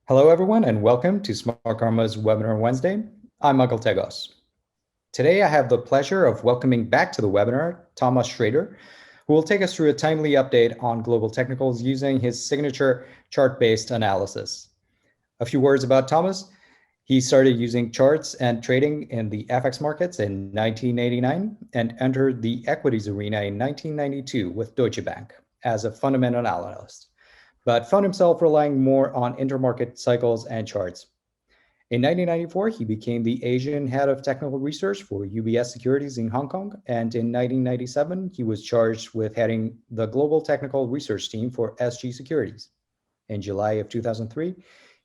Hello, everyone, and welcome to Smartkarma's Webinar Wednesday. I'm Michael Tegos. Today, I have the pleasure of welcoming back to the webinar Thomas Schroeder, who will take us through a timely update on global technicals using his signature chart-based analysis. A few words about Thomas. He started using charts and trading in the FX markets in 1989 and entered the equities arena in 1992 with Deutsche Bank as a fundamental analyst, but found himself relying more on intermarket cycles and charts. In 1994, he became the Asian head of technical research for UBS Securities in Hong Kong, and in 1997, he was charged with heading the global technical research team for SG Securities. In July of 2003,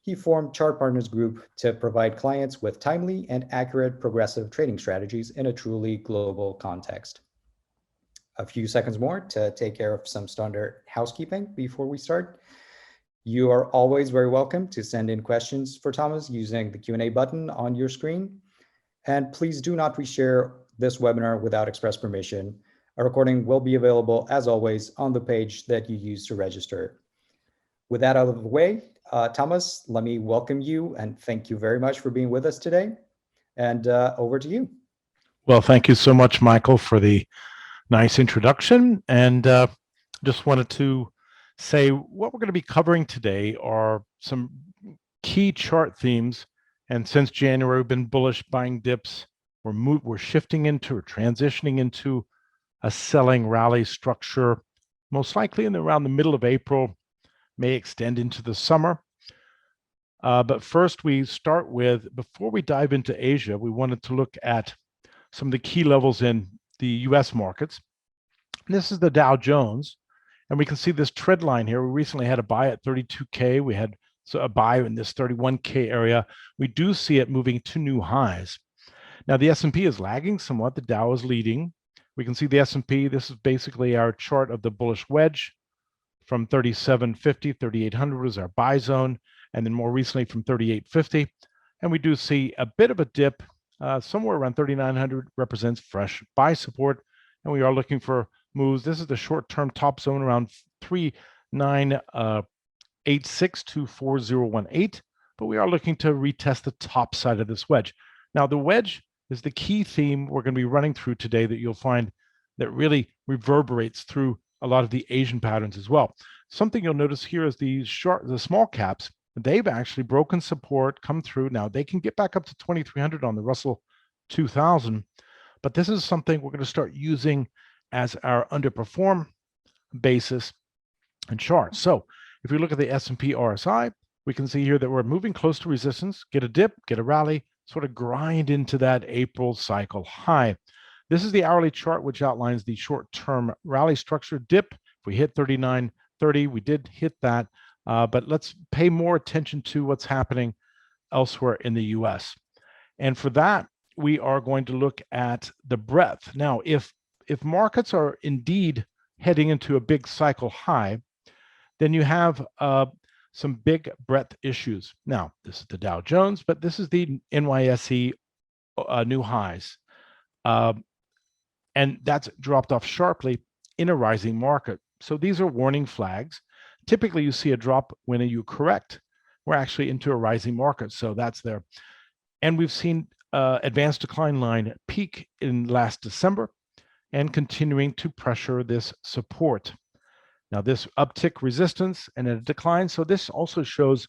he formed Chart Partners Group to provide clients with timely and accurate progressive trading strategies in a truly global context. A few seconds more to take care of some standard housekeeping before we start. You are always very welcome to send in questions for Thomas using the Q&A button on your screen. And please do not reshare this webinar without express permission. A recording will be available, as always, on the page that you use to register. With that out of the way, Thomas, let me welcome you and thank you very much for being with us today. And over to you. Well, thank you so much, Michael, for the nice introduction. And just wanted to say what we're going to be covering today are some key chart themes. And since January, we've been bullish, buying dips. We're shifting into or transitioning into a selling rally structure, most likely around the middle of April, may extend into the summer. But first, we start with, before we dive into Asia, we wanted to look at some of the key levels in the US markets. This is the Dow Jones, and we can see this trend line here. We recently had a buy at 32K. We had a buy in this 31K area. We do see it moving to new highs. Now, the S&P is lagging somewhat. The Dow is leading. We can see the S&P. This is basically our chart of the bullish wedge from 3750, 3800 is our buy zone, and then more recently from 3850. And we do see a bit of a dip. Somewhere around 3,900 represents fresh buy support, and we are looking for moves. This is the short-term top zone around 3986 to 4018, but we are looking to retest the top side of this wedge. Now, the wedge is the key theme we're going to be running through today that you'll find that really reverberates through a lot of the Asian patterns as well. Something you'll notice here is the small caps. They've actually broken support, come through. Now they can get back up to 2,300 on the Russell 2000, but this is something we're going to start using as our underperform basis and chart. So if we look at the S&P RSI, we can see here that we're moving close to resistance, get a dip, get a rally, sort of grind into that April cycle high. This is the hourly chart, which outlines the short-term rally structure dip. If we hit 39.30, we did hit that. But let's pay more attention to what's happening elsewhere in the US. And for that, we are going to look at the breadth. Now, if markets are indeed heading into a big cycle high, then you have some big breadth issues. Now, this is the Dow Jones, but this is the NYSE new highs. And that's dropped off sharply in a rising market. So these are warning flags. Typically, you see a drop when you correct. We're actually into a rising market, so that's there. And we've seen advanced decline line peak in last December and continuing to pressure this support. Now, this uptick resistance and a decline, so this also shows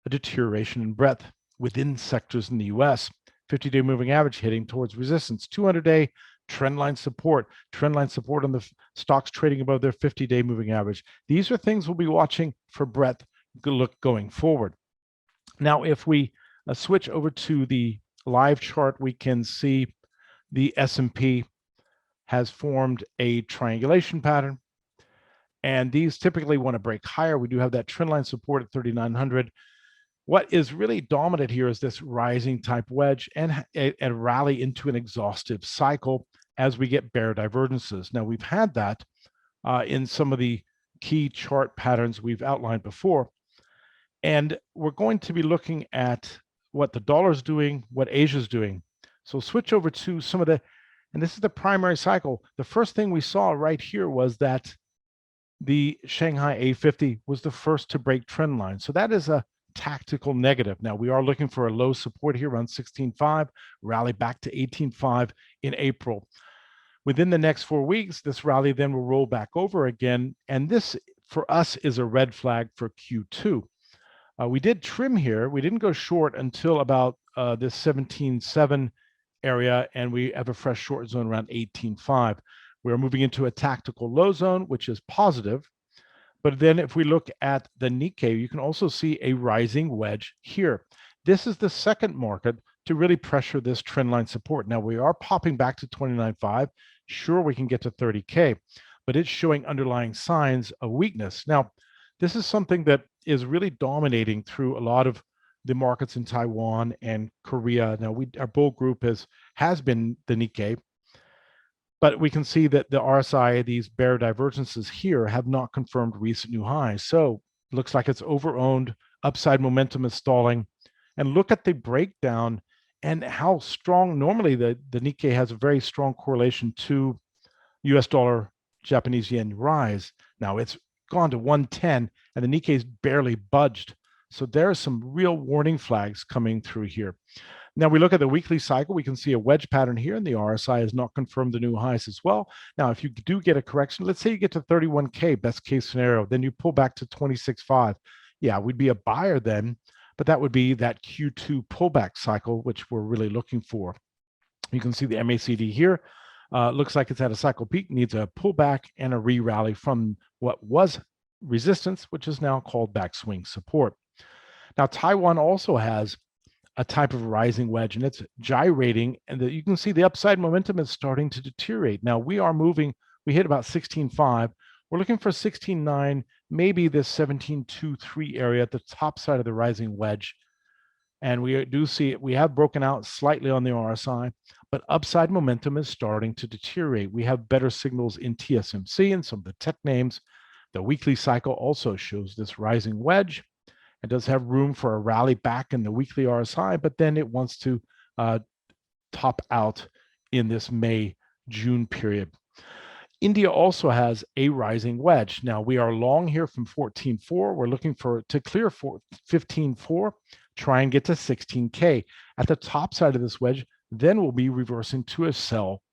a deterioration in breadth within sectors in the US. 50-day moving average hitting towards resistance, 200-day trendline support on the stocks trading above their 50-day moving average. These are things we'll be watching for breadth going forward. Now, if we switch over to the live chart, we can see the S&P has formed a triangulation pattern, and these typically want to break higher. We do have that trendline support at 3,900. What is really dominant here is this rising type wedge and a rally into an exhaustive cycle as we get bear divergences. Now, we've had that in some of the key chart patterns we've outlined before. And we're going to be looking at what the dollar's doing, what Asia's doing. So switch over to some of the, and this is the primary cycle. The first thing we saw right here was that the Shanghai A50 was the first to break trend line. So that is a tactical negative. Now we are looking for a low support here around 16.5, rally back to 18.5 in April. Within the next 4 weeks, this rally then will roll back over again. And this for us is a red flag for Q2. We did trim here. We didn't go short until about this 17.7 area, and we have a fresh short zone around 18.5. We're moving into a tactical low zone, which is positive. But then if we look at the Nikkei, you can also see a rising wedge here. This is the second market to really pressure this trend line support. Now we are popping back to 29.5. Sure, we can get to 30K, but it's showing underlying signs of weakness. Now, this is something that is really dominating through a lot of the markets in Taiwan and Korea. Now, our bull group has been the Nikkei, but we can see that the RSI, these bear divergences here, have not confirmed recent new highs. So it looks like it's overowned. Upside momentum is stalling. And look at the breakdown and how strong. Normally, the Nikkei has a very strong correlation to US dollar, Japanese yen rise. Now it's gone to 110 and the Nikkei's barely budged. So there are some real warning flags coming through here. Now we look at the weekly cycle, we can see a wedge pattern here, and the RSI has not confirmed the new highs as well. Now, if you do get a correction, let's say you get to 31K, best case scenario, then you pull back to 26.5. Yeah, we'd be a buyer then, but that would be that Q2 pullback cycle, which we're really looking for. You can see the MACD here. Looks like it's at a cycle peak, needs a pullback and a re-rally from what was resistance, which is now called backswing support. Now, Taiwan also has a type of rising wedge, and it's gyrating, and you can see the upside momentum is starting to deteriorate. Now we are moving, we hit about 16.5. We're looking for 16.9, maybe this 17.23 area at the top side of the rising wedge. And we do see it, we have broken out slightly on the RSI, but upside momentum is starting to deteriorate. We have better signals in TSMC and some of the tech names. The weekly cycle also shows this rising wedge. It does have room for a rally back in the weekly RSI, but then it wants to top out in this May-June period. India also has a rising wedge. Now we are long here from 14.4. We're looking to clear 15.4, try and get to 16K. At the top side of this wedge, then we'll be reversing to a sell.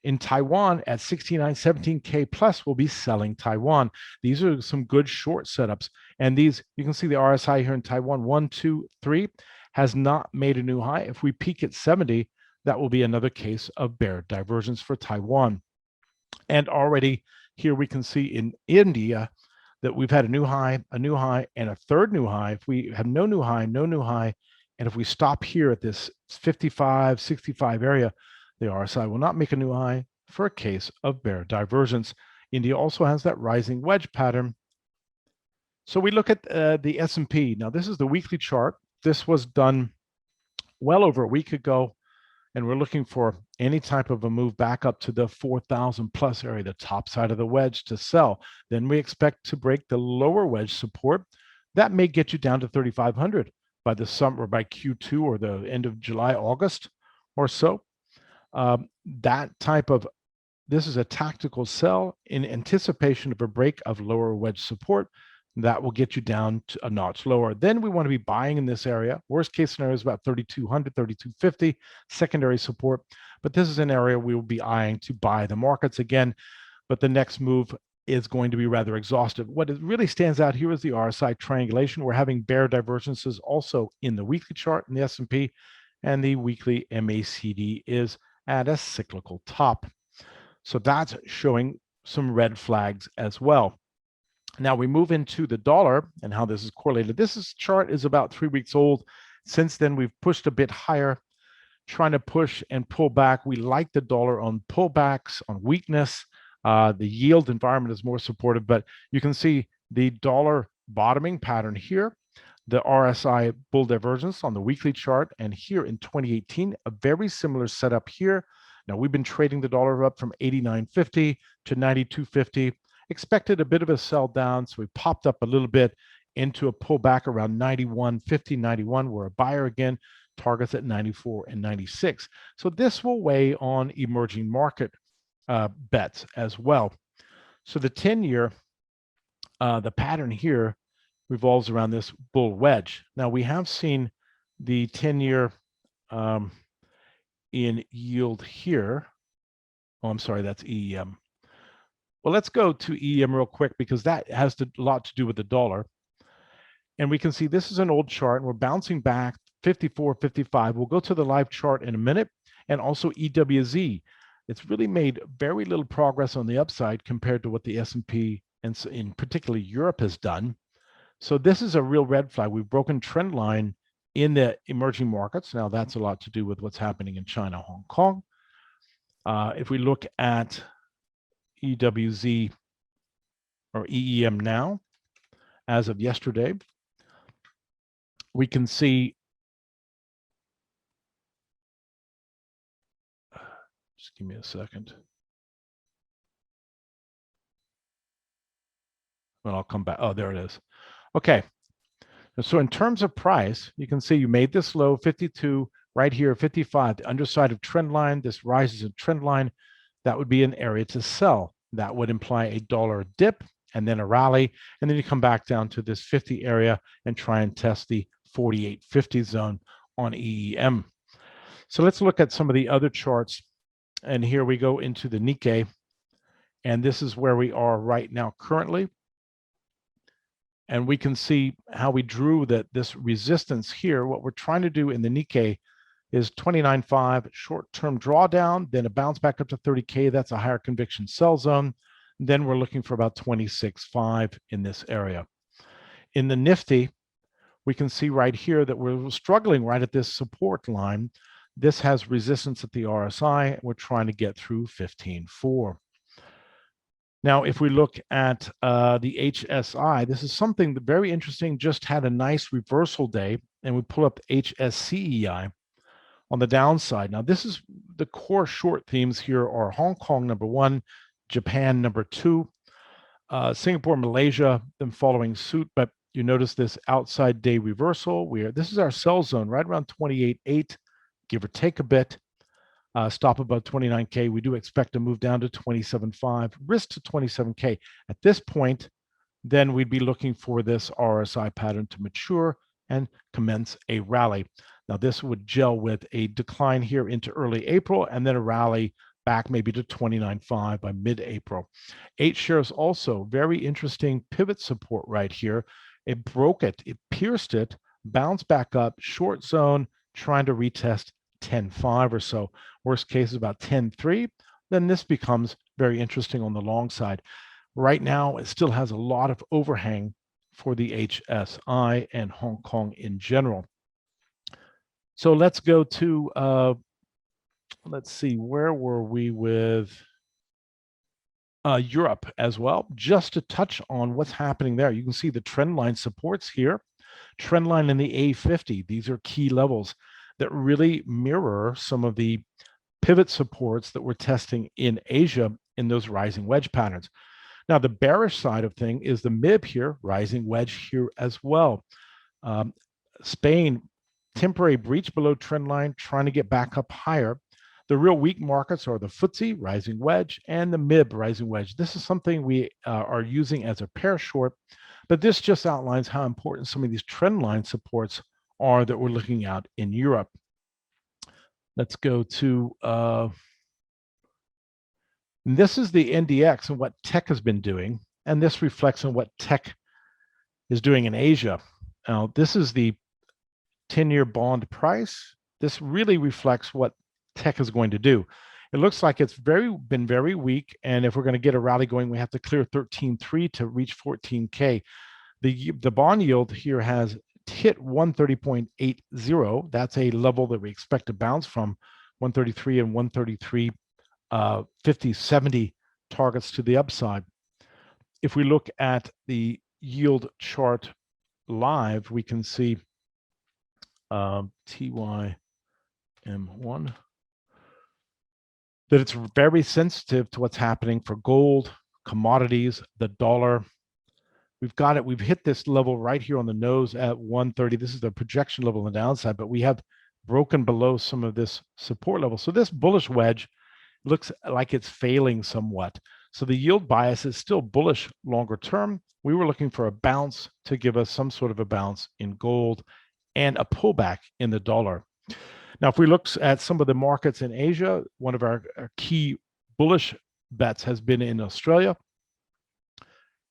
In Taiwan at 69, 17K plus, we'll be selling Taiwan. These are some good short setups. And these, you can see the RSI here in Taiwan, 1, 2, 3, has not made a new high. If we peak at 70, that will be another case of bear divergence for Taiwan. And already here we can see in India that we've had a new high, and a third new high. If we have no new high, and if we stop here at this 55, 65 area, the RSI will not make a new high for a case of bear divergence. India also has that rising wedge pattern. So we look at the S&P. Now, this is the weekly chart. This was done well over a week ago, and we're looking for any type of a move back up to the 4,000 plus area, the top side of the wedge, to sell. Then we expect to break the lower wedge support. That may get you down to 3,500 by the summer, or by Q2 or the end of July, August or so. This is a tactical sell in anticipation of a break of lower wedge support. That will get you down to a notch lower. Then we want to be buying in this area. Worst case scenario is about 3,200, 3,250, secondary support. But this is an area we will be eyeing to buy the markets again. But the next move is going to be rather exhaustive. What really stands out here is the RSI triangulation. We're having bear divergences also in the weekly chart in the S&P, and the weekly MACD is at a cyclical top. So that's showing some red flags as well. Now we move into the dollar and how this is correlated. This chart is about 3 weeks old. Since then, we've pushed a bit higher, trying to push and pull back. We like the dollar on pullbacks, on weakness. The yield environment is more supportive, but you can see the dollar bottoming pattern here, the RSI bull divergence on the weekly chart, and here in 2018, a very similar setup here. Now we've been trading the dollar up from 89.50 to 92.50. Expected a bit of a sell down, so we popped up a little bit into a pullback around 91.50, 91. We're a buyer again, targets at 94 and 96. So this will weigh on emerging market bets as well. So the 10-year, the pattern here revolves around this bull wedge. Now we have seen the 10-year in yield here. Oh, I'm sorry, that's EEM. Well, let's go to EEM real quick because that has a lot to do with the dollar. And we can see this is an old chart and we're bouncing back 54, 55. We'll go to the live chart in a minute, and also EWZ. It's really made very little progress on the upside compared to what the S&P and in particularly Europe has done. So this is a real red flag. We've broken trend line in the emerging markets. Now that's a lot to do with what's happening in China, Hong Kong. If we look at EWZ or EEM now, as of yesterday, we can see, just give me a second. Well, I'll come back. Oh, there it is. Okay. So in terms of price, you can see you made this low 52 right here, 55, the underside of trend line. This rises a trend line. That would be an area to sell. That would imply a dollar dip and then a rally. And then you come back down to this 50 area and try and test the 48.50 zone on EEM. So let's look at some of the other charts. And here we go into the Nikkei. And this is where we are right now currently. And we can see how we drew this resistance here. What we're trying to do in the Nikkei is 29.5 short-term drawdown, then a bounce back up to 30K. That's a higher conviction sell zone. Then we're looking for about 26.5 in this area. In the Nifty, we can see right here that we're struggling right at this support line. This has resistance at the RSI. We're trying to get through 15.4. Now, if we look at the HSI, this is something that very interesting, just had a nice reversal day, and we pull up HSCEI on the downside. Now, this is the core short themes here are Hong Kong, number one, Japan, number two, Singapore, Malaysia, them following suit, but you notice this outside day reversal where this is our sell zone right around 28.8, give or take a bit. Stop above 29K. We do expect to move down to 27.5, risk to 27K. At this point, then we'd be looking for this RSI pattern to mature and commence a rally. Now, this would gel with a decline here into early April and then a rally back maybe to 29.5 by mid-April. 8 shares also, very interesting pivot support right here. It broke it, it pierced it, bounced back up, short zone, trying to retest 10.5 or so. Worst case is about 10.3. Then this becomes very interesting on the long side. Right now, it still has a lot of overhang for the HSI and Hong Kong in general. So let's go to, let's see, where were we with Europe as well? Just to touch on what's happening there. You can see the trend line supports here. Trend line in the A50. These are key levels that really mirror some of the pivot supports that we're testing in Asia in those rising wedge patterns. Now, the bearish side of thing is the MIB here, rising wedge here as well. Spain, temporary breach below trend line, trying to get back up higher. The real weak markets are the FTSE, rising wedge, and the MIB, rising wedge. This is something we are using as a pair short, but this just outlines how important some of these trend line supports are that we're looking at in Europe. Let's go to, this is the NDX and what tech has been doing, and this reflects on what tech is doing in Asia. Now, this is the 10-year bond price. This really reflects what tech is going to do. It looks like it's been very weak, and if we're going to get a rally going, we have to clear 13.3 to reach 14K. The bond yield here has hit 130.80. That's a level that we expect to bounce from 133 and 133, 50, 70 targets to the upside. If we look at the yield chart live, we can see TYM1 that it's very sensitive to what's happening for gold, commodities, the dollar. We've got it. We've hit this level right here on the nose at 130. This is the projection level on the downside, but we have broken below some of this support level. So this bullish wedge looks like it's failing somewhat. So the yield bias is still bullish longer term. We were looking for a bounce to give us some sort of a bounce in gold and a pullback in the dollar. Now, if we look at some of the markets in Asia, one of our key bullish bets has been in Australia.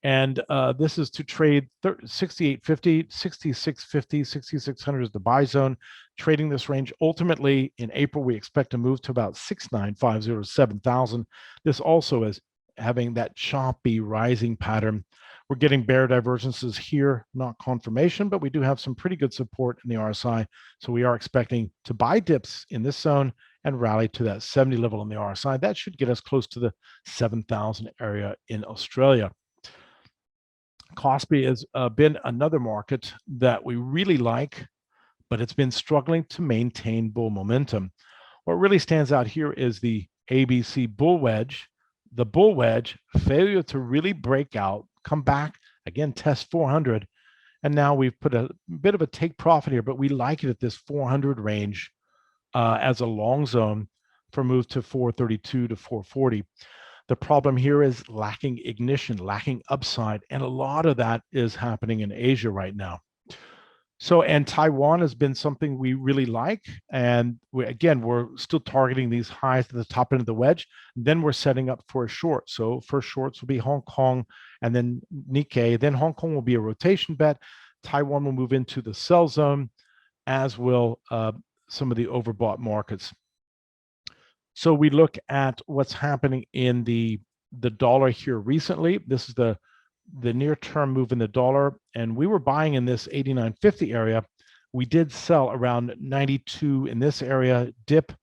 And this is to trade 68.50, 66.50, 6600 is the buy zone. Trading this range. Ultimately, in April, we expect to move to about 6950, 7000. This also is having that choppy rising pattern. We're getting bear divergences here, not confirmation, but we do have some pretty good support in the RSI. So we are expecting to buy dips in this zone and rally to that 70 level in the RSI. That should get us close to the 7,000 area in Australia. Kospi has been another market that we really like, but it's been struggling to maintain bull momentum. What really stands out here is the ABC bull wedge. The bull wedge failure to really break out, come back, again, test 400. And now we've put a bit of a take profit here, but we like it at this 400 range as a long zone for move to 432 to 440. The problem here is lacking ignition, lacking upside, and a lot of that is happening in Asia right now. So, and Taiwan has been something we really like. And we're still targeting these highs at the top end of the wedge. Then we're setting up for a short. So first shorts will be Hong Kong and then Nikkei. Then Hong Kong will be a rotation bet. Taiwan will move into the sell zone, as will some of the overbought markets. So we look at what's happening in the dollar here recently. This is the near-term move in the dollar, and we were buying in this 89.50 area. We did sell around 92 in this area, dip,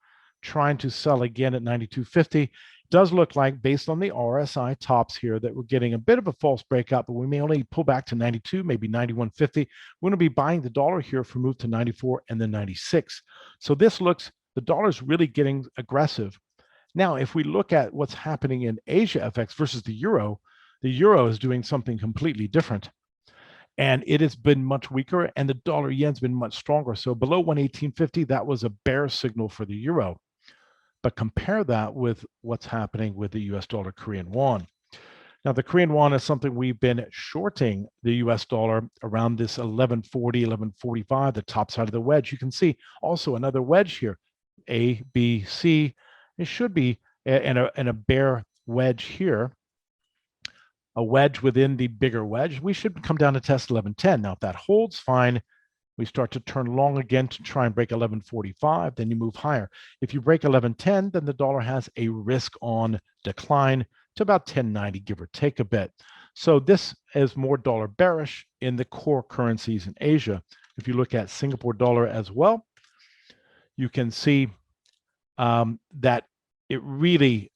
trying to sell again at 92.50. Does look like, based on the RSI tops here, that we're getting a bit of a false breakout, but we may only pull back to 92, maybe 91.50. We're going to be buying the dollar here for move to 94 and then 96. So this looks, the dollar is really getting aggressive. Now, if we look at what's happening in Asia FX versus the euro is doing something completely different. And it has been much weaker, and the dollar yen's been much stronger. So below 118.50, that was a bear signal for the euro. But compare that with what's happening with the US dollar Korean won. Now, the Korean won is something we've been shorting the US dollar around this 1140, 1145, the top side of the wedge. You can see also another wedge here, A, B, C. It should be in a bear wedge here, a wedge within the bigger wedge. We should come down to test 1110. Now, if that holds, fine. We start to turn long again to try and break 1145, then you move higher. If you break 1110, then the dollar has a risk on decline to about 1090, give or take a bit. So this is more dollar bearish in the core currencies in Asia. If you look at Singapore dollar as well, you can see that it really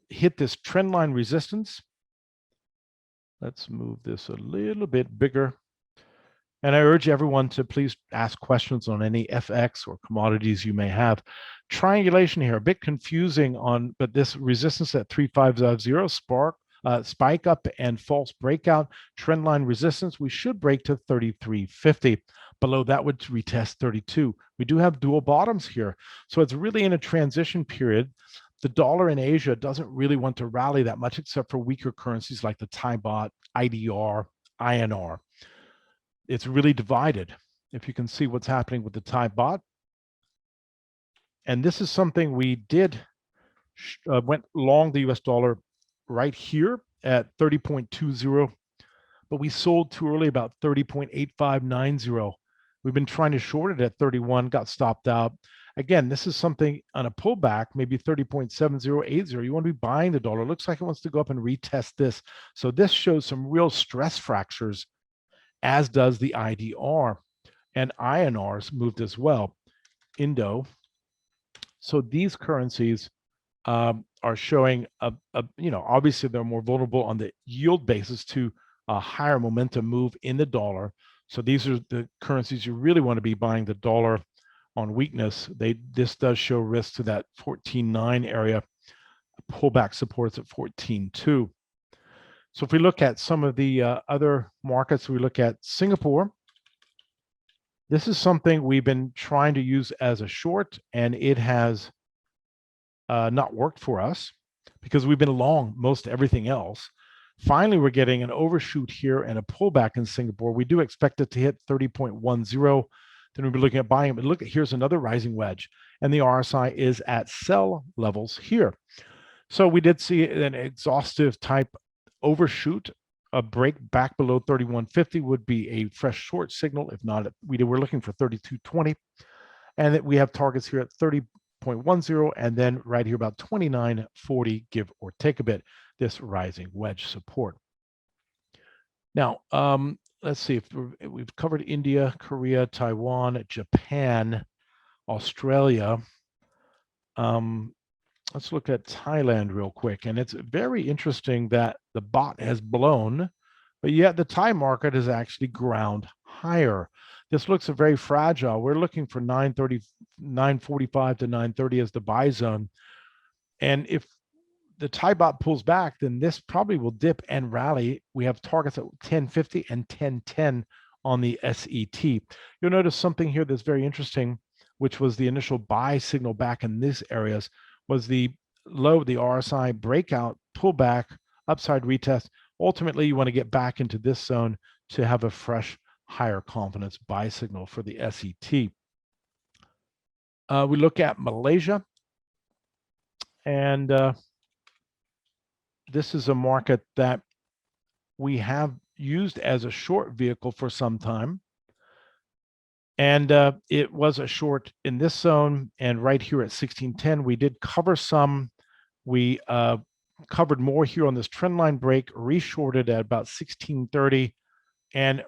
hit this trend line resistance. Let's move this a little bit bigger. And I urge everyone to please ask questions on any FX or commodities you may have. Triangulation here, a bit confusing on, but this resistance at 3550, spike up and false breakout, trend line resistance, we should break to 3350. Below that would retest 32. We do have dual bottoms here. So it's really in a transition period. The dollar in Asia doesn't really want to rally that much except for weaker currencies like the Thai baht, IDR, INR. It's really divided. If you can see what's happening with the Thai baht. And this is something we did, went long the US dollar right here at 30.20, but we sold too early about 30.8590. We've been trying to short it at 31, got stopped out. Again, this is something on a pullback, maybe 30.7080. You want to be buying the dollar. It looks like it wants to go up and retest this. So this shows some real stress fractures, as does the IDR, and INRs moved as well. Indo. So these currencies are showing obviously they're more vulnerable on the yield basis to a higher momentum move in the dollar. So these are the currencies you really want to be buying the dollar on weakness. This does show risk to that 14.9 area. Pullback supports at 14.2. So if we look at some of the other markets, we look at Singapore. This is something we've been trying to use as a short, and it has not worked for us. because we've been long most everything else. Finally, we're getting an overshoot here and a pullback in Singapore. We do expect it to hit 30.10. Then we'll be looking at buying. But look, here's another rising wedge, and the RSI is at sell levels here. So we did see an exhaustive type overshoot. A break back below 31.50 would be a fresh short signal. If not, we were looking for 32.20, and that we have targets here at 30.10, and then right here about 29.40, give or take a bit, this rising wedge support. Now, let's see if we've covered India, Korea, Taiwan, Japan, Australia. Let's look at Thailand real quick. And it's very interesting that the bot has blown, but yet the Thai market has actually ground higher. This looks very fragile. We're looking for 930, 945 to 930 as the buy zone. And if the Thai bot pulls back, then this probably will dip and rally. We have targets at 1050 and 1010 on the SET. You'll notice something here that's very interesting, which was the initial buy signal back in these areas, was the low, the RSI breakout, pullback, upside retest. Ultimately, you want to get back into this zone to have a fresh, higher confidence buy signal for the SET. We look at Malaysia, and this is a market that we have used as a short vehicle for some time. And it was a short in this zone, and right here at 1610, we did cover some. We covered more here on this trend line break, re-shorted at about 1630, and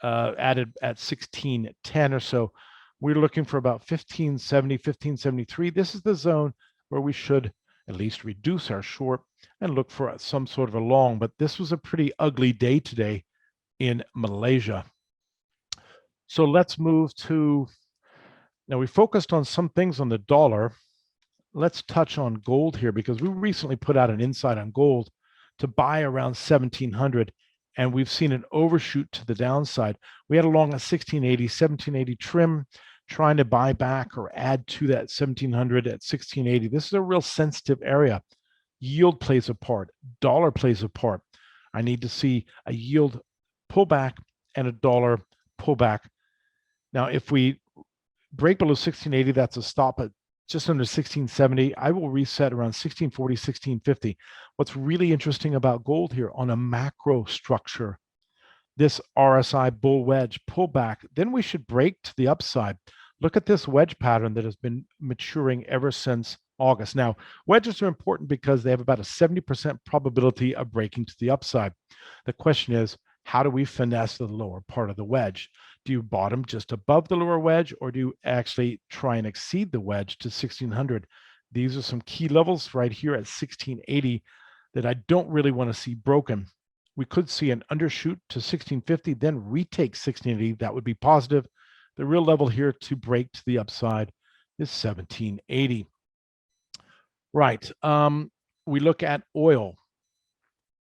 added at 1610 or so. We're looking for about 1570, 1573. This is the zone where we should at least reduce our short and look for some sort of a long. But this was a pretty ugly day today in Malaysia. So let's move to, now we focused on some things on the dollar. Let's touch on gold here, because we recently put out an insight on gold to buy around 1700, and we've seen an overshoot to the downside. We had along a 1780 trim, trying to buy back or add to that 1700 at 1680. This is a real sensitive area. Yield plays a part, dollar plays a part. I need to see a yield pullback and a dollar pullback. Now, if we break below 1680, that's a stop at just under 1670. I will reset around 1640, 1650. What's really interesting about gold here on a macro structure, this RSI bull wedge pullback, then we should break to the upside. Look at this wedge pattern that has been maturing ever since August. Now, wedges are important because they have about a 70% probability of breaking to the upside. The question is, how do we finesse the lower part of the wedge? Do you bottom just above the lower wedge, or do you actually try and exceed the wedge to 1600? These are some key levels right here at 1680 that I don't really want to see broken. We could see an undershoot to 1650, then retake 1680. That would be positive. The real level here to break to the upside is 1780. Right. We look at oil.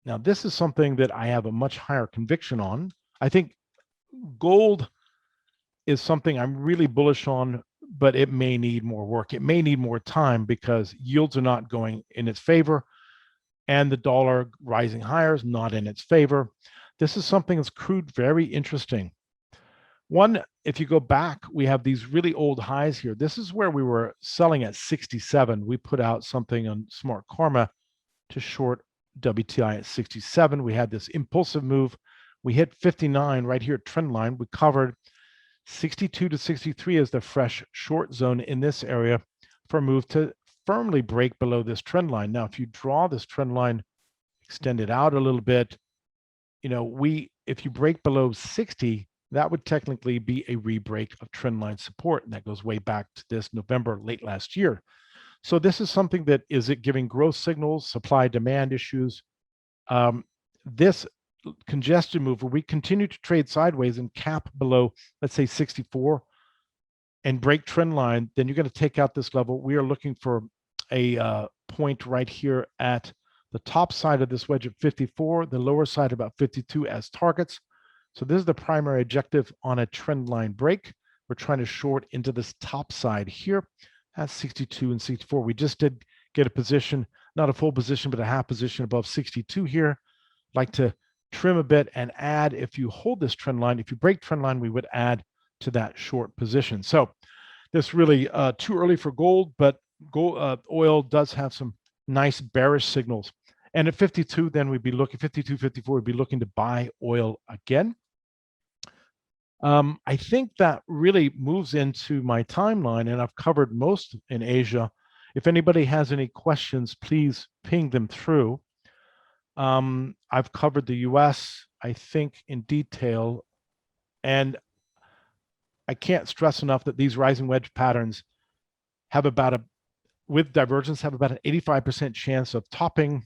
Now, this is something that I have a much higher conviction on. I think gold is something I'm really bullish on, but it may need more work. It may need more time because yields are not going in its favor, and the dollar rising higher is not in its favor. This is something that's crude, very interesting. One, if you go back, we have these really old highs here. This is where we were selling at 67. We put out something on Smartkarma to short WTI at 67. We had this impulsive move. We hit 59 right here at trend line. We covered 62 to 63 as the fresh short zone in this area for a move to firmly break below this trend line. Now, if you draw this trend line, extend it out a little bit, if you break below 60, that would technically be a re-break of trend line support. And that goes way back to this November, late last year. So this is something that, is it giving growth signals, supply demand issues? This congestion move where we continue to trade sideways and cap below, let's say 64 and break trend line, then you're going to take out this level. We are looking for a point right here at the top side of this wedge at 54, the lower side about 52 as targets. So this is the primary objective on a trend line break. We're trying to short into this top side here at 62 and 64. We just did get a position not a full position, but a half position above 62 here. Like to trim a bit and add, if you hold this trend line, if you break trend line, we would add to that short position. So this really too early for gold, but oil does have some nice bearish signals. And at 52, then we'd be looking, 52, 54, we'd be looking to buy oil again. I think that really moves into my timeline, and I've covered most in Asia. If anybody has any questions, please ping them through. I've covered the US, I think, in detail, and I can't stress enough that these rising wedge patterns have with divergence, have about an 85% chance of topping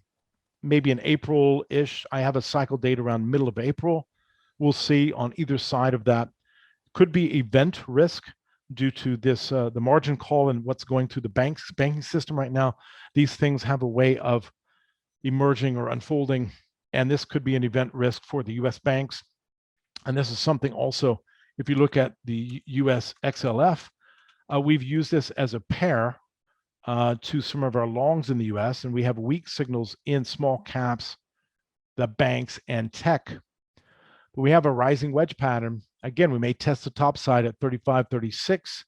maybe in April-ish. I have a cycle date around middle of April. We'll see on either side of that. Could be event risk due to this, the margin call and what's going through the banking system right now. These things have a way of emerging or unfolding, and this could be an event risk for the US banks. And this is something also, if you look at the US XLF, we've used this as a pair to some of our longs in the US, and we have weak signals in small caps, the banks, and tech. But we have a rising wedge pattern. Again, we may test the top side at 35, 36,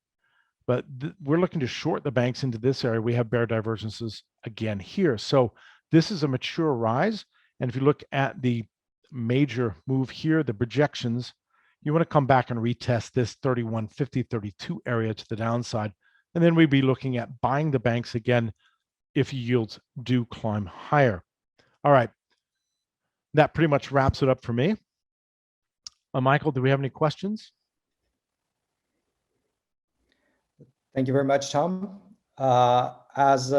but we're looking to short the banks into this area. We have bear divergences again here. So this is a mature rise. And if you look at the major move here, the projections, you want to come back and retest this 31.50, 32 area to the downside. And then we'd be looking at buying the banks again if yields do climb higher. All right. That pretty much wraps it up for me. Michael, do we have any questions? Thank you very much, Tom. As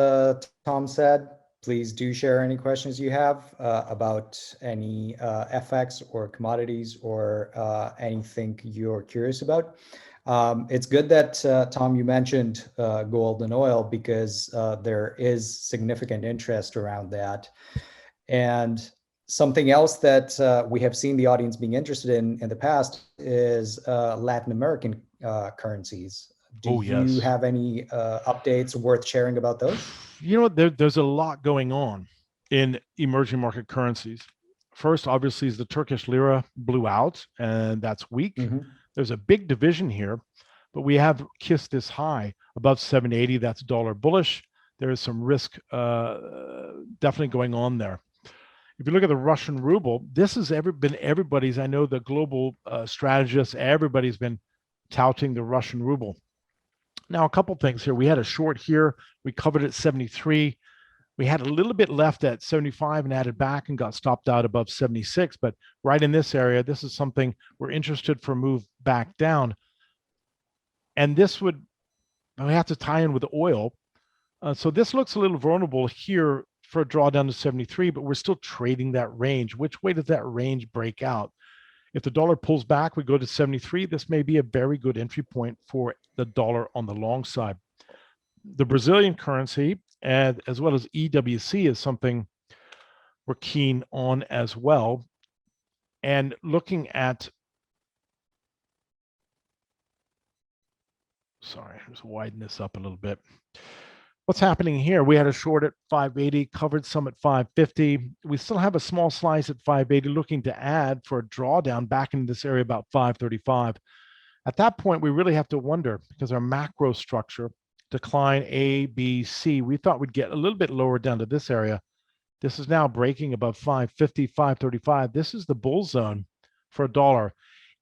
Tom said, please do share any questions you have about any FX or commodities or anything you're curious about. It's good that, Tom, you mentioned gold and oil, because there is significant interest around that. And something else that we have seen the audience being interested in the past is Latin American currencies. Do you have any updates worth sharing about those? You know, there's a lot going on in emerging market currencies. First, obviously, is the Turkish lira blew out, and that's weak. Mm-hmm. There's a big division here, but we have kissed this high above 780. That's dollar bullish. There is some risk definitely going on there. If you look at the Russian ruble, this has been everybody's, I know the global strategists, everybody's been touting the Russian ruble. Now, a couple things here. We had a short here. We covered at 73. We had a little bit left at 75 and added back and got stopped out above 76. But right in this area, this is something we're interested for a move back down. And this we have to tie in with oil. So this looks a little vulnerable here for a drawdown to 73, but we're still trading that range. Which way does that range break out? If the dollar pulls back, we go to 73. This may be a very good entry point for the dollar on the long side. The Brazilian currency, as well as EWC, is something we're keen on as well. And looking at, sorry, just widen this up a little bit. What's happening here? We had a short at 580, covered some at 550. We still have a small slice at 580, looking to add for a drawdown back into this area about 535. At that point, we really have to wonder, because our macro structure, decline A, B, C, we thought we'd get a little bit lower down to this area. This is now breaking above 550, 535. This is the bull zone for a dollar.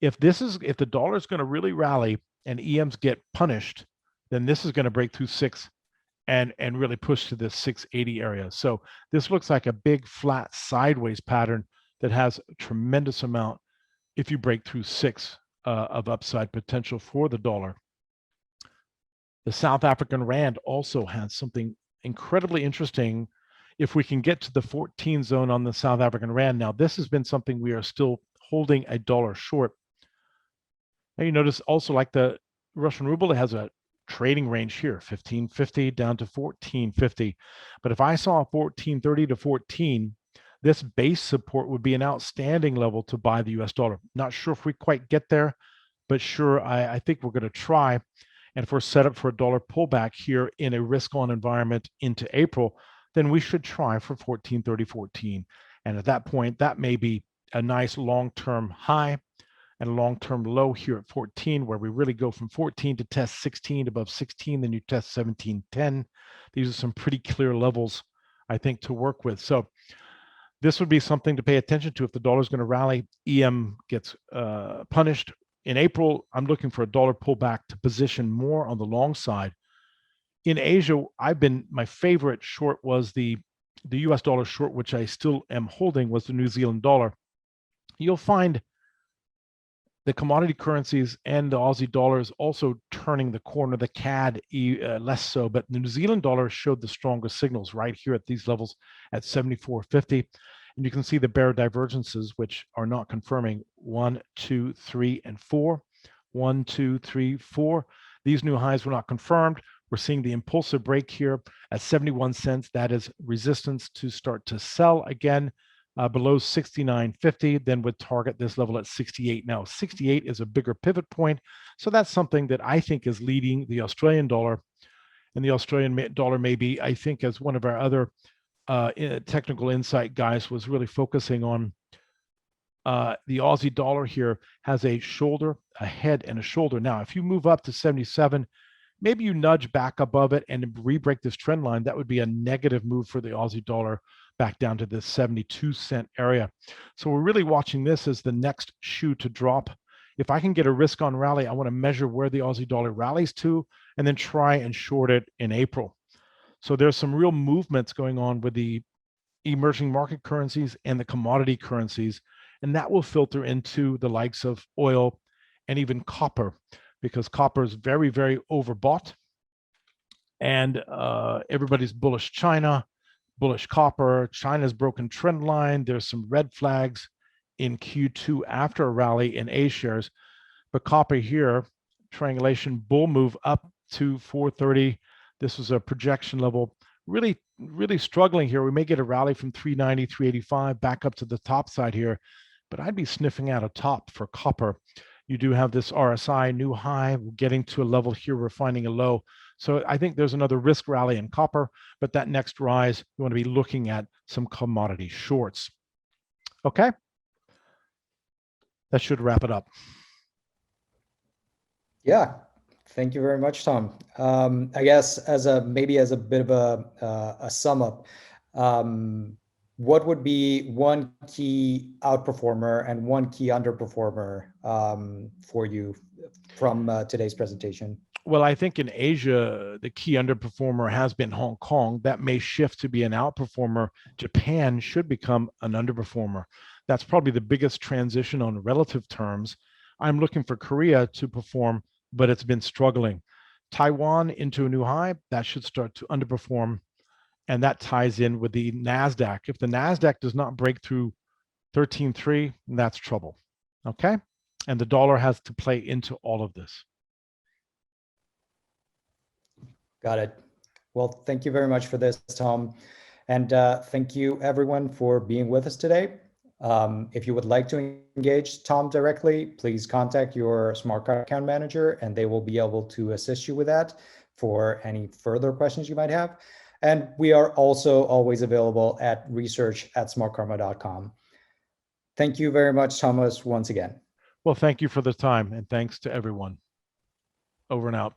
If the dollar is going to really rally and EMs get punished, then this is going to break through 6 and really push to this 680 area. So this looks like a big flat sideways pattern that has a tremendous amount, if you break through 6, of upside potential for the dollar. The South African rand also has something incredibly interesting. If we can get to the 14 zone on the South African rand, now this has been something we are still holding a dollar short. Now you notice also, like the Russian ruble, it has a trading range here, 1550 down to 1450. But if I saw 1430 to 14, this base support would be an outstanding level to buy the US dollar. Not sure if we quite get there, but sure, I think we're going to try. And if we're set up for a dollar pullback here in a risk-on environment into April, then we should try for 14.30.14. And at that point, that may be a nice long-term high and a long-term low here at 14, where we really go from 14 to test 16, above 16, then you test 17.10. These are some pretty clear levels, I think, to work with. So this would be something to pay attention to if the dollar is going to rally. EM gets punished. In April, I'm looking for a dollar pullback to position more on the long side. In Asia, my favorite short was the US dollar short, which I still am holding, was the New Zealand dollar. You'll find the commodity currencies and the Aussie dollar is also turning the corner, the CAD less so, but the New Zealand dollar showed the strongest signals right here at these levels at 74.50. And you can see the bear divergences, which are not confirming 1, 2, 3, and 4. 1, 2, 3, 4. These new highs were not confirmed. We're seeing the impulsive break here at 71 cents. That is resistance to start to sell again below 69.50. Then would target this level at 68. Now, 68 is a bigger pivot point. So that's something that I think is leading the Australian dollar. And the Australian dollar may be, I think, as one of our other technical insight guys was really focusing on the Aussie dollar here has a shoulder, a head, and a shoulder. Now, if you move up to 77, maybe you nudge back above it and re-break this trend line. That would be a negative move for the Aussie dollar back down to this 72-cent area. So we're really watching this as the next shoe to drop. If I can get a risk on rally, I want to measure where the Aussie dollar rallies to and then try and short it in April. So there's some real movements going on with the emerging market currencies and the commodity currencies, and that will filter into the likes of oil and even copper, because copper is very, very overbought, and everybody's bullish China, bullish copper. China's broken trend line. There's some red flags in Q2 after a rally in A shares, but copper here, triangulation bull move up to 430. This was a projection level, really, really struggling here. We may get a rally from 390, 385 back up to the top side here, but I'd be sniffing out a top for copper. You do have this RSI new high, getting to a level here, we're finding a low. So I think there's another risk rally in copper, but that next rise, you want to be looking at some commodity shorts. Okay, that should wrap it up. Yeah, thank you very much, Tom. I guess as a bit of a sum up, what would be one key outperformer and one key underperformer for you from today's presentation? Well, I think in Asia, the key underperformer has been Hong Kong. That may shift to be an outperformer. Japan should become an underperformer. That's probably the biggest transition on relative terms. I'm looking for Korea to perform, but it's been struggling. Taiwan into a new high, that should start to underperform. And that ties in with the NASDAQ. If the NASDAQ does not break through 13.3, that's trouble. Okay? And the dollar has to play into all of this. Got it. Well, thank you very much for this, Tom. And thank you everyone for being with us today. If you would like to engage Tom directly, please contact your Smartkarma account manager and they will be able to assist you with that for any further questions you might have. And we are also always available at research@smartkarma.com. Thank you very much, Thomas, once again. Well, thank you for the time and thanks to everyone. Over and out.